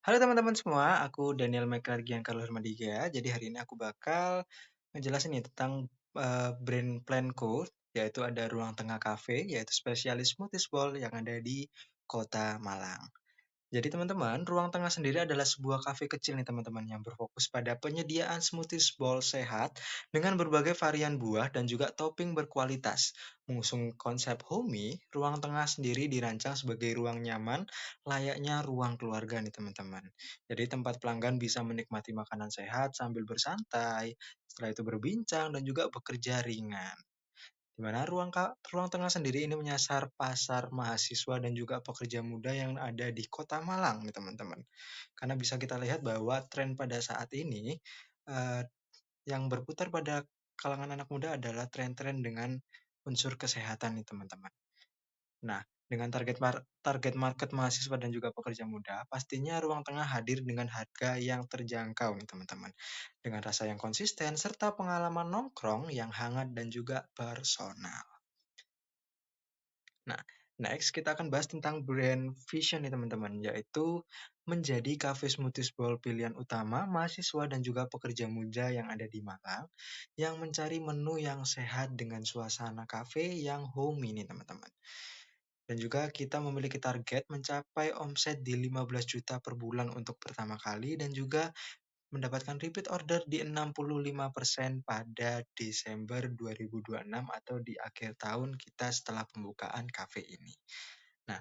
Halo teman-teman semua, aku Daniel Michael Giancarlo Hermadiga. Jadi hari ini aku bakal ngejelasin nih tentang brand Planco, yaitu ada Ruang Tengah Cafe, yaitu spesialis smoothies bowl yang ada di Kota Malang. Jadi teman-teman, Ruang Tengah sendiri adalah sebuah kafe kecil nih teman-teman yang berfokus pada penyediaan smoothies bowl sehat dengan berbagai varian buah dan juga topping berkualitas. Mengusung konsep homey, Ruang Tengah sendiri dirancang sebagai ruang nyaman layaknya ruang keluarga nih teman-teman. Jadi tempat pelanggan bisa menikmati makanan sehat sambil bersantai, setelah itu berbincang dan juga bekerja ringan. Di mana ruang tengah sendiri ini menyasar pasar mahasiswa dan juga pekerja muda yang ada di Kota Malang nih teman-teman. Karena bisa kita lihat bahwa tren pada saat ini eh, yang berputar pada kalangan anak muda adalah tren-tren dengan unsur kesehatan nih teman-teman. Nah, dengan target market mahasiswa dan juga pekerja muda, pastinya ruang tengah hadir dengan harga yang terjangkau nih teman-teman. Dengan rasa yang konsisten serta pengalaman nongkrong yang hangat dan juga personal. Nah, next kita akan bahas tentang brand Vision nih teman-teman, yaitu menjadi cafe smoothies bowl pilihan utama mahasiswa dan juga pekerja muda yang ada di Malang, yang mencari menu yang sehat dengan suasana cafe yang homey nih teman-teman. Dan juga kita memiliki target mencapai omset di 15 juta per bulan untuk pertama kali dan juga mendapatkan repeat order di 65% pada Desember 2026 atau di akhir tahun kita setelah pembukaan cafe ini. Nah,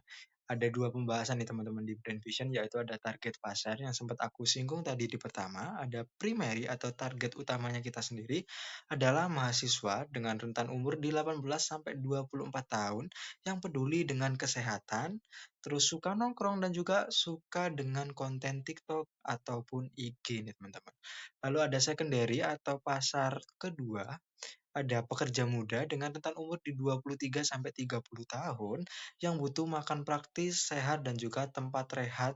ada dua pembahasan nih teman-teman di Brand Vision, yaitu ada target pasar yang sempat aku singgung tadi di pertama, ada primary atau target utamanya kita sendiri adalah mahasiswa dengan rentan umur di 18 sampai 24 tahun yang peduli dengan kesehatan, terus suka nongkrong dan juga suka dengan konten TikTok ataupun IG nih teman-teman. Lalu ada secondary atau pasar kedua, ada pekerja muda dengan rentan umur di 23 sampai 30 tahun yang butuh makan praktis, sehat, dan juga tempat rehat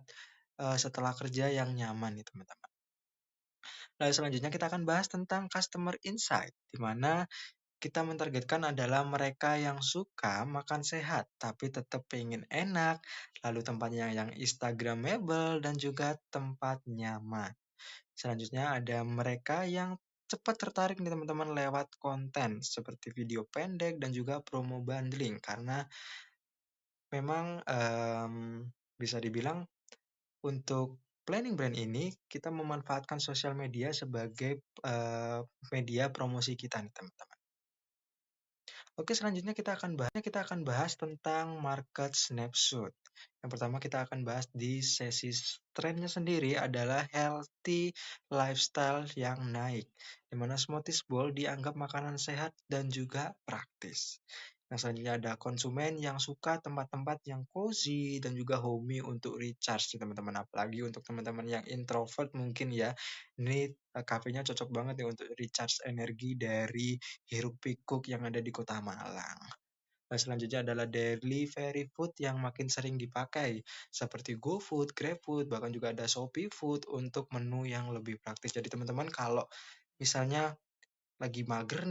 setelah kerja yang nyaman nih teman-teman. Lalu selanjutnya kita akan bahas tentang customer insight, di mana kita mentargetkan adalah mereka yang suka makan sehat, tapi tetap pengen enak, lalu tempatnya yang Instagramable, dan juga tempat nyaman. Selanjutnya ada mereka yang cepat tertarik nih teman-teman lewat konten seperti video pendek dan juga promo bundling karena memang bisa dibilang untuk planning brand ini kita memanfaatkan sosial media sebagai media promosi kita nih teman-teman. Oke, selanjutnya kita akan bahas tentang market snapshot. Yang pertama kita akan bahas di sesi trennya sendiri adalah healthy lifestyle yang naik, di mana smoothies bowl dianggap makanan sehat dan juga praktis. Yang selanjutnya ada konsumen yang suka tempat-tempat yang cozy dan juga homey untuk recharge nih teman-teman. Apalagi untuk teman-teman yang introvert mungkin ya, ini kafenya cocok banget ya untuk recharge energi dari hiruk pikuk yang ada di Kota Malang. Nah, selanjutnya adalah delivery food yang makin sering dipakai, seperti GoFood, GrabFood, bahkan juga ada Shopee Food untuk menu yang lebih praktis. Jadi teman-teman kalau misalnya lagi mager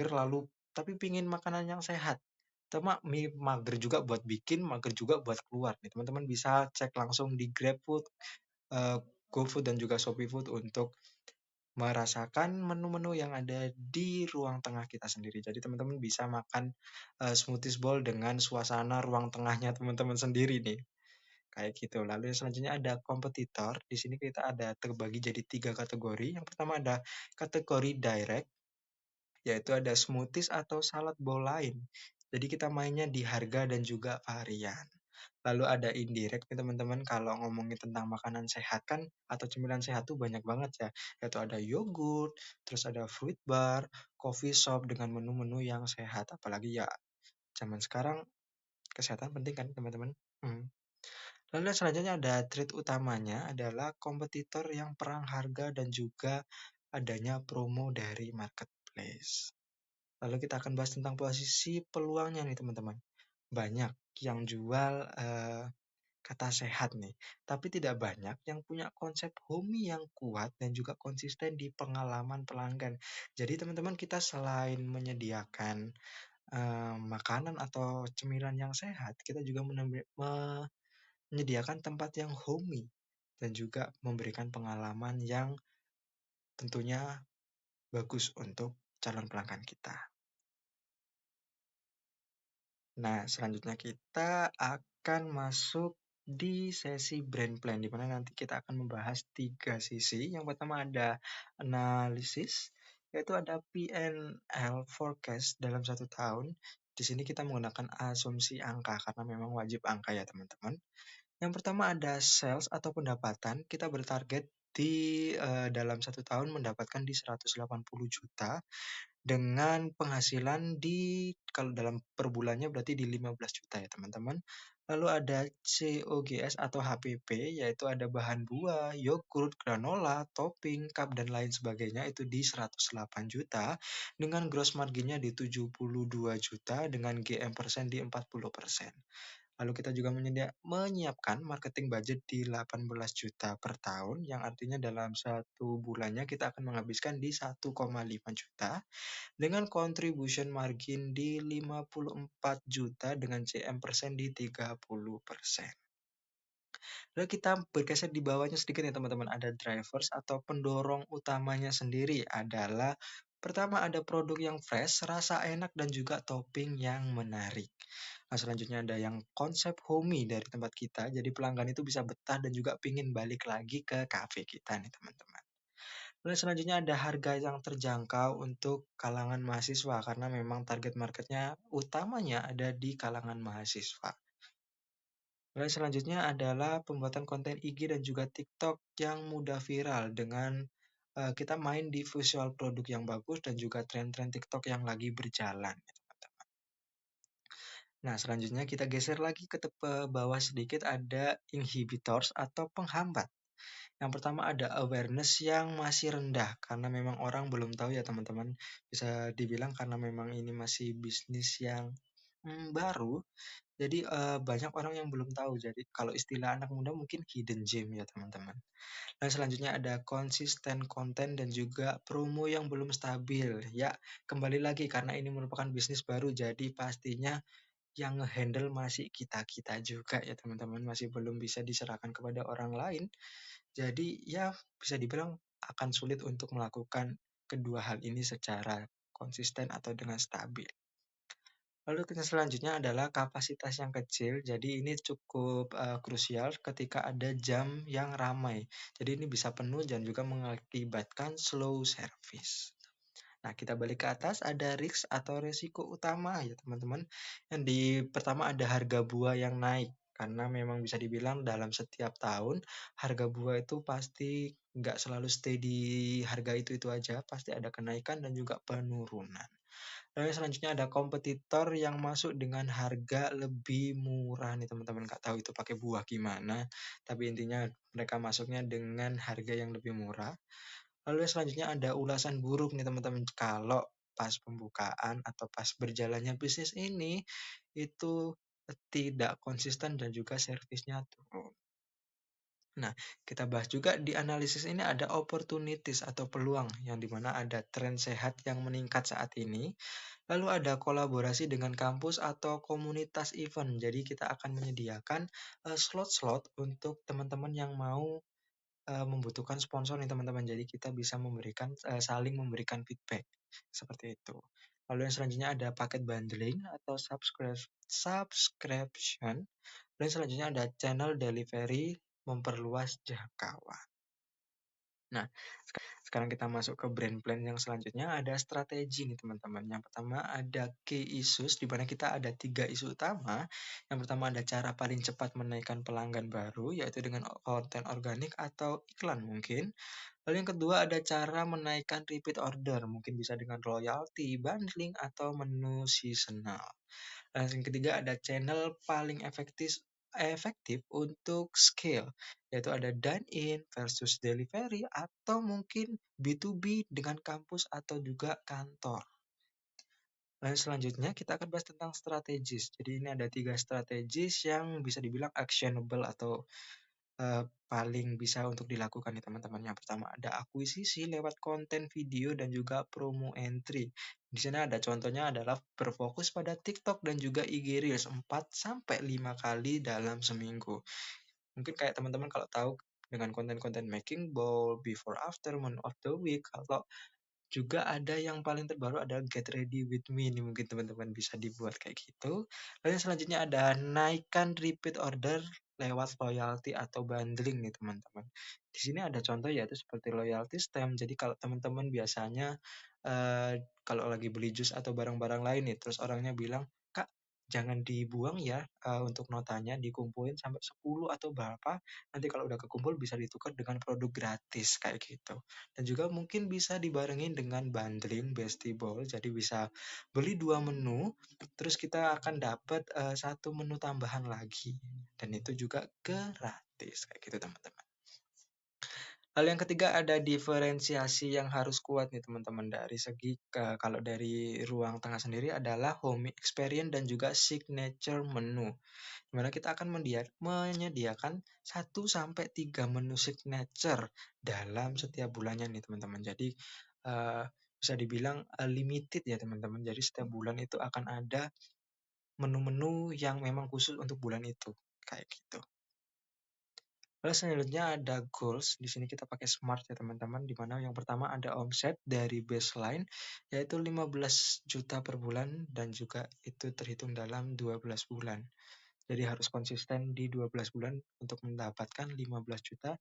lalu tapi pingin makanan yang sehat, sama mager juga buat bikin, mager juga buat keluar nih. Teman-teman bisa cek langsung di GrabFood, eh, GoFood dan juga Shopee Food untuk merasakan menu-menu yang ada di ruang tengah kita sendiri. Jadi teman-teman bisa makan smoothies bowl dengan suasana ruang tengahnya teman-teman sendiri nih. Kayak gitu. Lalu yang selanjutnya ada kompetitor. Di sini kita ada terbagi jadi tiga kategori. Yang pertama ada kategori direct, yaitu ada smoothies atau salad bowl lain. Jadi kita mainnya di harga dan juga varian. Lalu ada indirect nih teman-teman, kalau ngomongin tentang makanan sehat kan atau cemilan sehat tuh banyak banget ya. Yaitu ada yogurt, terus ada fruit bar, coffee shop dengan menu-menu yang sehat. Apalagi ya zaman sekarang kesehatan penting kan teman-teman. Hmm. Lalu yang selanjutnya ada treat utamanya adalah kompetitor yang perang harga dan juga adanya promo dari marketplace. Lalu kita akan bahas tentang posisi peluangnya nih teman-teman. Banyak yang jual kata sehat nih, tapi tidak banyak yang punya konsep homey yang kuat dan juga konsisten di pengalaman pelanggan. Jadi teman-teman kita selain menyediakan makanan atau cemilan yang sehat, kita juga menyediakan tempat yang homey dan juga memberikan pengalaman yang tentunya bagus untuk calon pelanggan kita. Nah, selanjutnya kita akan masuk di sesi brand plan, di mana nanti kita akan membahas tiga sisi. Yang pertama ada analisis, yaitu ada P&L forecast dalam satu tahun. Di sini kita menggunakan asumsi angka, karena memang wajib angka ya teman-teman. Yang pertama ada sales atau pendapatan, kita bertarget di dalam satu tahun mendapatkan di 180 juta dengan penghasilan di kalau dalam per bulannya berarti di 15 juta ya teman-teman. Lalu ada COGS atau HPP, yaitu ada bahan buah, yogurt, granola, topping, cup, dan lain sebagainya itu di 108 juta dengan gross marginnya di 72 juta dengan GM persen di 40%. Lalu kita juga menyiapkan marketing budget di 18 juta per tahun, yang artinya dalam satu bulannya kita akan menghabiskan di 1,5 juta dengan contribution margin di 54 juta dengan CM persen di 30%. Lalu kita bergeser di bawahnya sedikit ya teman-teman, ada drivers atau pendorong utamanya sendiri adalah pertama ada produk yang fresh, rasa enak dan juga topping yang menarik. Nah, selanjutnya ada yang konsep homey dari tempat kita, jadi pelanggan itu bisa betah dan juga pingin balik lagi ke cafe kita nih teman-teman. Lalu selanjutnya ada harga yang terjangkau untuk kalangan mahasiswa karena memang target marketnya utamanya ada di kalangan mahasiswa. Lalu selanjutnya adalah pembuatan konten IG dan juga TikTok yang mudah viral dengan kita main di visual produk yang bagus dan juga tren-tren TikTok yang lagi berjalan. Nah, selanjutnya kita geser lagi ke bawah sedikit, ada inhibitors atau penghambat. Yang pertama ada awareness yang masih rendah karena memang orang belum tahu ya teman-teman. Bisa dibilang karena memang ini masih bisnis yang baru, jadi banyak orang yang belum tahu. Jadi kalau istilah anak muda mungkin hidden gem ya teman-teman. Dan selanjutnya ada konsisten konten dan juga promo yang belum stabil. Ya, kembali lagi karena ini merupakan bisnis baru, jadi pastinya yang ngehandle masih kita-kita juga ya teman-teman, masih belum bisa diserahkan kepada orang lain. Jadi ya bisa dibilang akan sulit untuk melakukan kedua hal ini secara konsisten atau dengan stabil. Lalu yang selanjutnya adalah kapasitas yang kecil. Jadi ini cukup krusial ketika ada jam yang ramai. Jadi ini bisa penuh dan juga mengakibatkan slow service. Nah, kita balik ke atas, ada risk atau resiko utama ya teman-teman. Yang di pertama ada harga buah yang naik. Karena memang bisa dibilang dalam setiap tahun harga buah itu pasti nggak selalu stay di harga itu aja. Pasti ada kenaikan dan juga penurunan. Lalu selanjutnya ada kompetitor yang masuk dengan harga lebih murah nih teman-teman. Nggak tahu itu pakai buah gimana. Tapi intinya mereka masuknya dengan harga yang lebih murah. Lalu selanjutnya ada ulasan buruk nih teman-teman. Kalau pas pembukaan atau pas berjalannya bisnis ini itu tidak konsisten dan juga servisnya turun. Nah, kita bahas juga di analisis ini ada opportunities atau peluang yang dimana ada tren sehat yang meningkat saat ini. Lalu ada kolaborasi dengan kampus atau komunitas event. Jadi kita akan menyediakan slot-slot untuk teman-teman yang mau membutuhkan sponsor nih teman-teman. Jadi kita bisa memberikan saling memberikan feedback seperti itu. Lalu yang selanjutnya ada paket bundling atau subscription. Dan selanjutnya ada channel delivery memperluas jangkauan. Nah, sekarang kita masuk ke brand plan yang selanjutnya, ada strategi nih teman-teman. Yang pertama ada key issues, di mana kita ada 3 isu utama. Yang pertama ada cara paling cepat menaikkan pelanggan baru, yaitu dengan konten organik atau iklan mungkin. Lalu yang kedua ada cara menaikkan repeat order, mungkin bisa dengan loyalty, bundling, atau menu seasonal. Dan yang ketiga ada channel paling efektif untuk scale, yaitu ada dine-in versus delivery atau mungkin B2B dengan kampus atau juga kantor. Dan selanjutnya kita akan bahas tentang strategis. Jadi ini ada 3 strategis yang bisa dibilang actionable atau paling bisa untuk dilakukan nih teman-teman. Yang pertama ada akuisisi lewat konten video dan juga promo entry. Di sini ada contohnya adalah berfokus pada TikTok dan juga IG Reels 4 sampai 5 kali dalam seminggu. Mungkin kayak teman-teman kalau tahu dengan konten-konten making bowl, before after, menu of the week, kalau juga ada yang paling terbaru ada Get Ready With Me ini mungkin teman-teman bisa dibuat kayak gitu. Lalu yang selanjutnya ada naikkan repeat order lewat loyalty atau bundling nih teman-teman. Di sini ada contoh yaitu seperti loyalty stamp. Jadi kalau teman-teman biasanya kalau lagi beli jus atau barang-barang lain nih, terus orangnya bilang, "Kak, jangan dibuang ya untuk notanya, dikumpulin sampai 10 atau berapa, nanti kalau udah kekumpul bisa ditukar dengan produk gratis," kayak gitu. Dan juga mungkin bisa dibarengin dengan bundling Besti Bowl. Jadi bisa beli 2 menu, terus kita akan dapat 1 menu tambahan lagi. Dan itu juga gratis kayak gitu teman-teman. Hal yang ketiga ada diferensiasi yang harus kuat nih teman-teman dari segi kalau dari ruang tengah sendiri adalah home experience dan juga signature menu. Di mana kita akan menyediakan 1 sampai 3 menu signature dalam setiap bulannya nih teman-teman. Jadi bisa dibilang limited ya teman-teman. Jadi setiap bulan itu akan ada menu-menu yang memang khusus untuk bulan itu kayak gitu. Lalu selanjutnya ada goals. Di sini kita pakai smart ya teman-teman. Di mana yang pertama ada omset dari baseline yaitu 15 juta per bulan dan juga itu terhitung dalam 12 bulan. Jadi harus konsisten di 12 bulan untuk mendapatkan 15 juta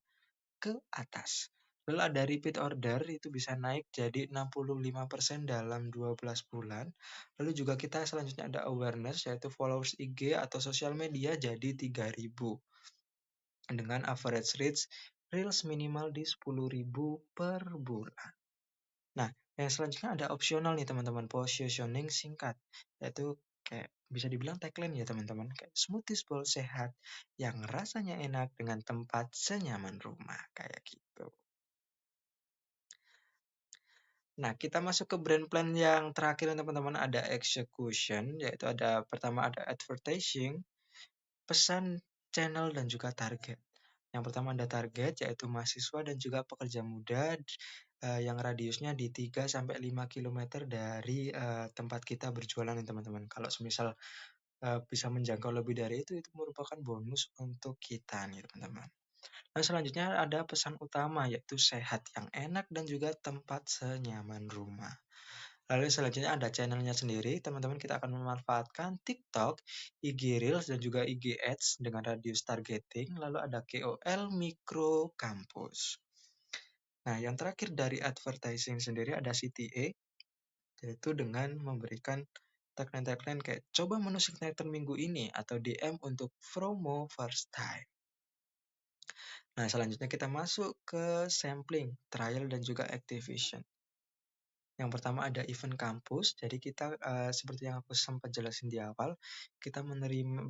ke atas. Lalu ada repeat order itu bisa naik jadi 65% dalam 12 bulan. Lalu juga kita selanjutnya ada awareness yaitu followers IG atau sosial media jadi 3.000 dengan average reach reels minimal di 10.000 per bulan. Nah, yang selanjutnya ada opsional nih teman-teman, positioning singkat, yaitu kayak bisa dibilang tagline ya teman-teman, kayak smoothies bowl sehat yang rasanya enak dengan tempat senyaman rumah, kayak gitu. Nah, kita masuk ke brand plan yang terakhir teman-teman, ada execution, yaitu ada pertama ada advertising, pesan, channel, dan juga target. Yang pertama ada target, yaitu mahasiswa dan juga pekerja muda yang radiusnya di 3 sampai 5 kilometer dari tempat kita berjualan nih teman-teman. Kalau semisal bisa menjangkau lebih dari itu merupakan bonus untuk kita nih teman-teman. Nah, selanjutnya ada pesan utama yaitu sehat yang enak dan juga tempat senyaman rumah. Lalu selanjutnya ada channelnya sendiri, teman-teman kita akan memanfaatkan TikTok, IG Reels, dan juga IG Ads dengan radius targeting, lalu ada KOL Mikro Kampus. Nah, yang terakhir dari advertising sendiri ada CTA, yaitu dengan memberikan tagline-tagline kayak coba menu signature minggu ini atau DM untuk promo first time. Nah, selanjutnya kita masuk ke sampling, trial, dan juga activation. Yang pertama ada event kampus, jadi kita seperti yang aku sempat jelasin di awal, kita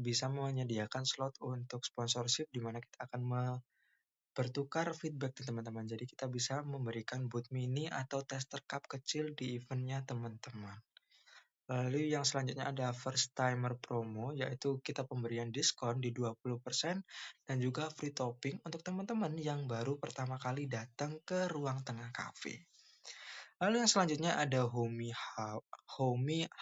bisa menyediakan slot untuk sponsorship di mana kita akan bertukar feedback di teman-teman. Jadi kita bisa memberikan booth mini atau tester cup kecil di eventnya teman-teman. Lalu yang selanjutnya ada first timer promo, yaitu kita pemberian diskon di 20% dan juga free topping untuk teman-teman yang baru pertama kali datang ke ruang tengah cafe. Lalu yang selanjutnya ada homey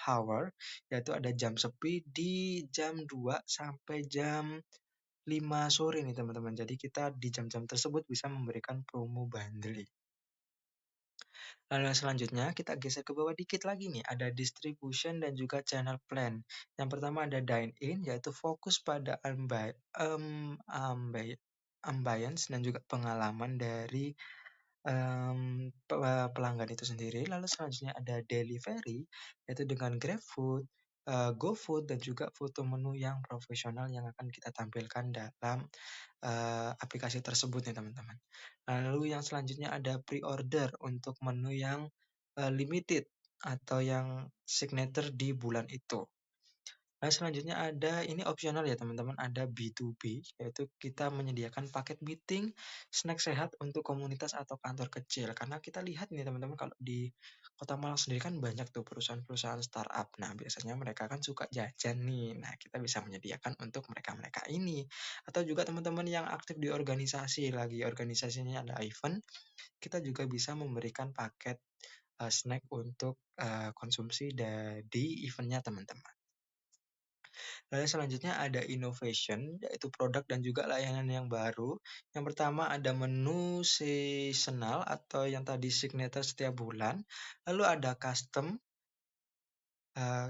hour, yaitu ada jam sepi di jam 2 sampai jam 5 sore nih teman-teman. Jadi kita di jam-jam tersebut bisa memberikan promo bundling. Lalu yang selanjutnya kita geser ke bawah dikit lagi nih, ada distribution dan juga channel plan. Yang pertama ada dine in, yaitu fokus pada ambience dan juga pengalaman dari pelanggan itu sendiri. Lalu selanjutnya ada delivery, yaitu dengan GrabFood, GoFood, dan juga foto menu yang profesional yang akan kita tampilkan dalam aplikasi tersebut nih teman-teman. Lalu yang selanjutnya ada pre-order untuk menu yang limited atau yang signature di bulan itu. Nah, selanjutnya ada ini opsional ya teman-teman, ada B2B, yaitu kita menyediakan paket meeting, snack sehat untuk komunitas atau kantor kecil. Karena kita lihat nih teman-teman, kalau di Kota Malang sendiri kan banyak tuh perusahaan-perusahaan startup. Nah, biasanya mereka kan suka jajan nih. Nah, kita bisa menyediakan untuk mereka-mereka ini. Atau juga teman-teman yang aktif di organisasi, lagi organisasinya ada event, kita juga bisa memberikan paket snack untuk konsumsi di eventnya teman-teman. Lalu selanjutnya ada innovation, yaitu produk dan juga layanan yang baru. Yang pertama ada menu seasonal atau yang tadi signature setiap bulan. Lalu ada custom,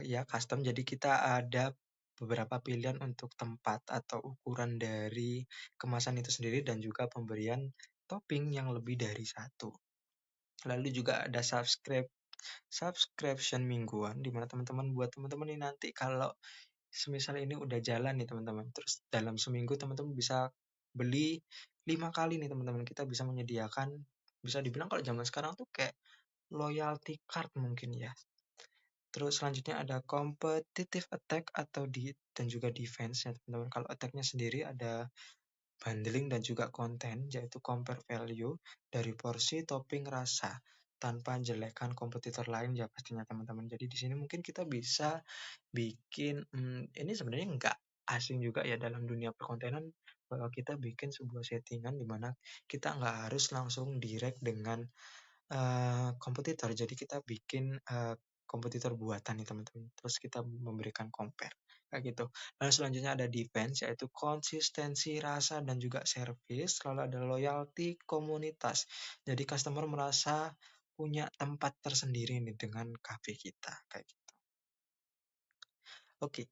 ya custom. Jadi kita ada beberapa pilihan untuk tempat atau ukuran dari kemasan itu sendiri dan juga pemberian topping yang lebih dari satu. Lalu juga ada subscription mingguan, di mana teman-teman buat teman-teman ini nanti kalau semisal ini udah jalan nih teman-teman, terus dalam seminggu teman-teman bisa beli 5 kali nih teman-teman. Kita bisa menyediakan, bisa dibilang kalau zaman sekarang tuh kayak loyalty card mungkin ya. Terus selanjutnya ada competitive attack atau dan juga defense ya teman-teman. Kalau attack-nya sendiri ada bundling dan juga konten, yaitu compare value dari porsi, topping, rasa tanpa jelekan kompetitor lain ya pastinya teman-teman. Jadi di sini mungkin kita bisa bikin, ini sebenarnya nggak asing juga ya dalam dunia perkontenan, bahwa kita bikin sebuah settingan di mana kita nggak harus langsung direct dengan kompetitor. Jadi kita bikin, kompetitor buatan nih teman-teman, terus kita memberikan compare, kayak gitu. Lalu selanjutnya ada defense, yaitu konsistensi rasa dan juga service, lalu ada loyalty komunitas. Jadi customer merasa punya tempat tersendiri nih dengan cafe kita, kayak gitu. Oke,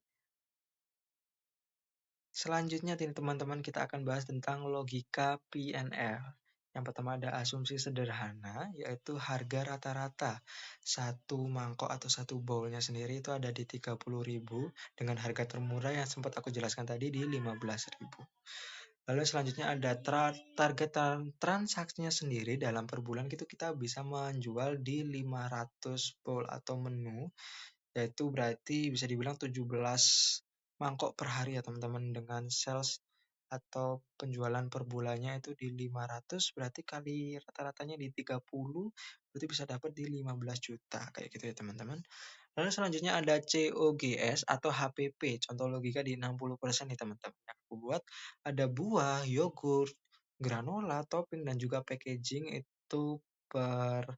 selanjutnya nih teman-teman kita akan bahas tentang logika PNL. Yang pertama ada asumsi sederhana, yaitu harga rata-rata satu mangkok atau satu bowlnya sendiri itu ada di 30.000 dengan harga termurah yang sempat aku jelaskan tadi di 15.000. Lalu selanjutnya ada target transaksinya sendiri dalam per bulan itu kita bisa menjual di 500 bowl atau menu, yaitu berarti bisa dibilang 17 mangkok per hari ya teman-teman, dengan sales atau penjualan per bulannya itu di 500 berarti kali rata-ratanya di 30 berarti bisa dapat di 15 juta kayak gitu ya teman-teman. Lalu selanjutnya ada COGS atau HPP, contoh logika di 60% nih teman-teman. Yang aku buat ada buah, yogurt, granola, topping dan juga packaging itu per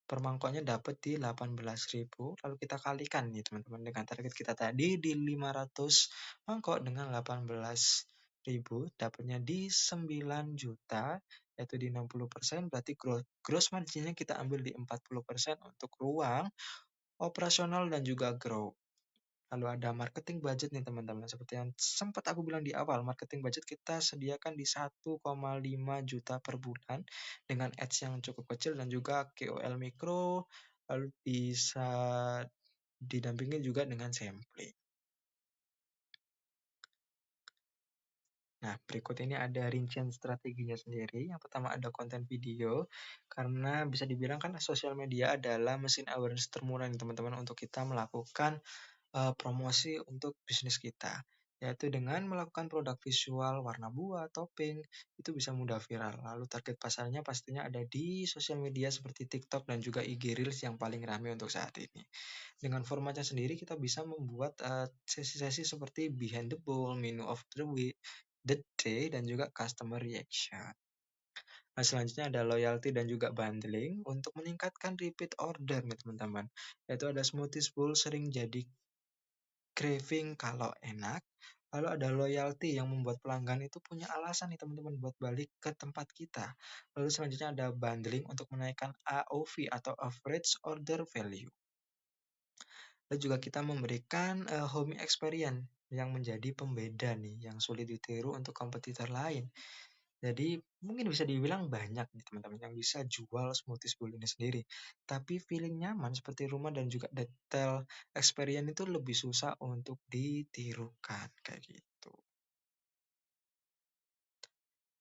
per mangkoknya dapat di 18.000, lalu kita kalikan nih teman-teman dengan target kita tadi di 500 mangkok dengan 18.000, dapatnya di 9 juta, yaitu di 60%, berarti gross marginnya kita ambil di 40% untuk ruang, operasional dan juga grow. Lalu ada marketing budget nih teman-teman. Seperti yang sempat aku bilang di awal, marketing budget kita sediakan di 1,5 juta per bulan dengan ads yang cukup kecil dan juga KOL mikro, lalu bisa didampingi juga dengan sampling. Nah, berikut ini ada rincian strateginya sendiri. Yang pertama ada konten video, karena bisa dibilang kan sosial media adalah mesin awareness termurah nih teman-teman untuk kita melakukan promosi untuk bisnis kita, yaitu dengan melakukan produk visual, warna buah, topping, itu bisa mudah viral. Lalu target pasarnya pastinya ada di sosial media seperti TikTok dan juga IG Reels yang paling ramai untuk saat ini. Dengan formatnya sendiri kita bisa membuat sesi-sesi seperti behind the bowl, menu of the week, the day, dan juga customer reaction. Nah, selanjutnya ada loyalty dan juga bundling untuk meningkatkan repeat order nih teman-teman. Yaitu ada smoothies bowl sering jadi craving kalau enak, lalu ada loyalty yang membuat pelanggan itu punya alasan nih teman-teman buat balik ke tempat kita. Lalu selanjutnya ada bundling untuk menaikkan AOV atau average order value. Lalu juga kita memberikan home experience yang menjadi pembeda nih, yang sulit ditiru untuk kompetitor lain. Jadi mungkin bisa dibilang banyak nih teman-teman yang bisa jual smoothies bowl ini sendiri. Tapi feeling nyaman seperti rumah dan juga detail experience itu lebih susah untuk ditirukan kayak gitu.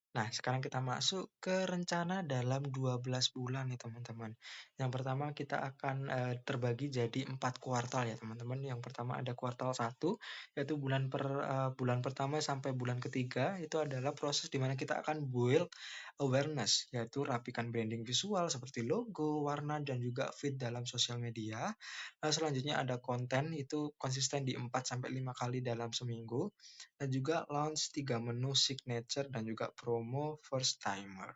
Nah, sekarang kita masuk ke rencana dalam 12 bulan nih teman-teman. Yang pertama kita akan terbagi jadi 4 kuartal ya teman-teman. Yang pertama ada kuartal 1, yaitu bulan pertama sampai bulan ketiga itu adalah proses di mana kita akan build awareness, yaitu rapikan branding visual seperti logo, warna dan juga feed dalam sosial media. Lalu selanjutnya ada konten, itu konsisten di 4 sampai 5 kali dalam seminggu, dan juga launch 3 menu signature dan juga promo first timer.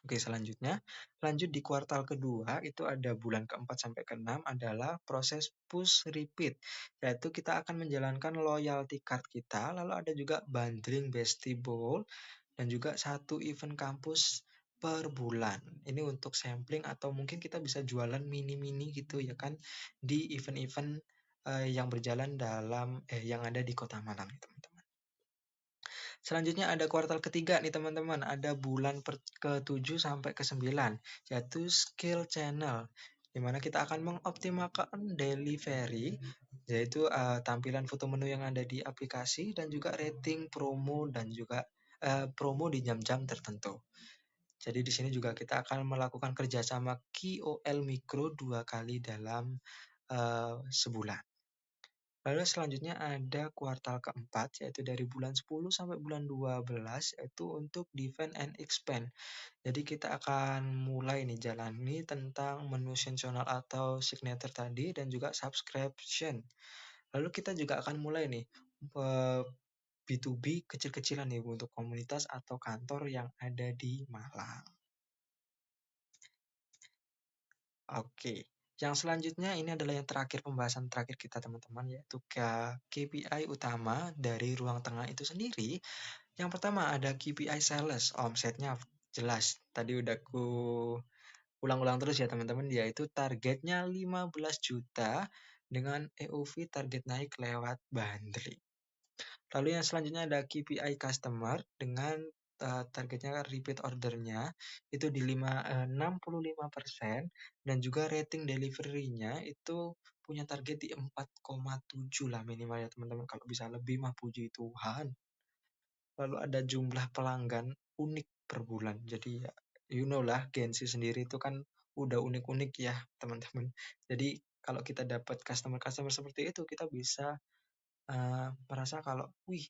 Oke, selanjutnya lanjut di kuartal kedua itu ada bulan keempat sampai keenam adalah proses push repeat, yaitu kita akan menjalankan loyalty card kita, lalu ada juga bundling bestie ball dan juga satu event kampus per bulan. Ini untuk sampling atau mungkin kita bisa jualan mini-mini gitu ya kan di event-event yang berjalan yang ada di Kota Malang, teman-teman. Selanjutnya ada kuartal ketiga nih teman-teman, ada bulan ke-7 sampai ke-9, yaitu skill channel, di mana kita akan mengoptimalkan delivery, yaitu tampilan foto menu yang ada di aplikasi dan juga rating promo dan juga promo di jam-jam tertentu. Jadi di sini juga kita akan melakukan kerjasama KOL mikro 2 kali dalam sebulan. Lalu selanjutnya ada kuartal keempat, yaitu dari bulan 10 sampai bulan 12, yaitu untuk defend and expand. Jadi kita akan mulai nih jalani tentang menu sensasional atau signature tadi dan juga subscription. Lalu kita juga akan mulai nih B2B kecil-kecilan nih untuk komunitas atau kantor yang ada di Malang. Oke. Yang selanjutnya ini adalah yang terakhir, pembahasan terakhir kita teman-teman, yaitu KPI utama dari ruang tengah itu sendiri. Yang pertama ada KPI sales, omsetnya jelas. Tadi udah ku ulang-ulang terus ya teman-teman, yaitu targetnya 15 juta dengan EOV target naik lewat bundling. Lalu yang selanjutnya ada KPI customer dengan targetnya repeat ordernya itu di 65% dan juga rating delivery-nya itu punya target di 4,7 lah minimal ya teman-teman. Kalau bisa lebih mah puji Tuhan. Lalu ada jumlah pelanggan unik per bulan. Jadi ya, you know lah, Gensi sendiri itu kan udah unik-unik ya teman-teman. Jadi kalau kita dapat customer-customer seperti itu, kita bisa merasa kalau, wih,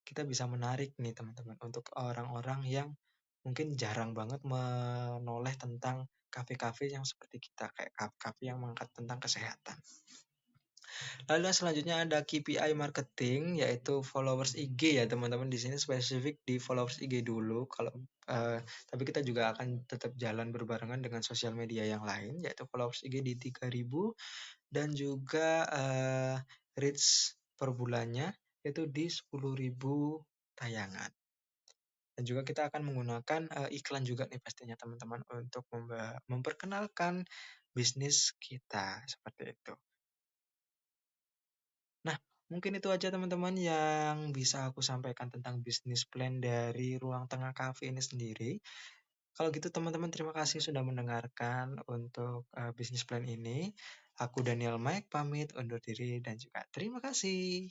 kita bisa menarik nih teman-teman untuk orang-orang yang mungkin jarang banget menoleh tentang kafe-kafe yang seperti kita, kayak kafe yang mengangkat tentang kesehatan. Lalu yang selanjutnya ada KPI marketing, yaitu followers IG ya teman-teman. Di sini spesifik di followers IG dulu. Tapi kita juga akan tetap jalan berbarengan dengan sosial media yang lain, yaitu followers IG di 3.000 dan juga reach per bulannya itu di 10.000 tayangan. Dan juga kita akan menggunakan iklan juga nih pastinya teman-teman untuk memperkenalkan bisnis kita seperti itu. Nah, mungkin itu aja teman-teman yang bisa aku sampaikan tentang bisnis plan dari Ruang Tengah Cafe ini sendiri. Kalau gitu teman-teman terima kasih sudah mendengarkan untuk bisnis plan ini. Aku Daniel Mike pamit undur diri dan juga terima kasih.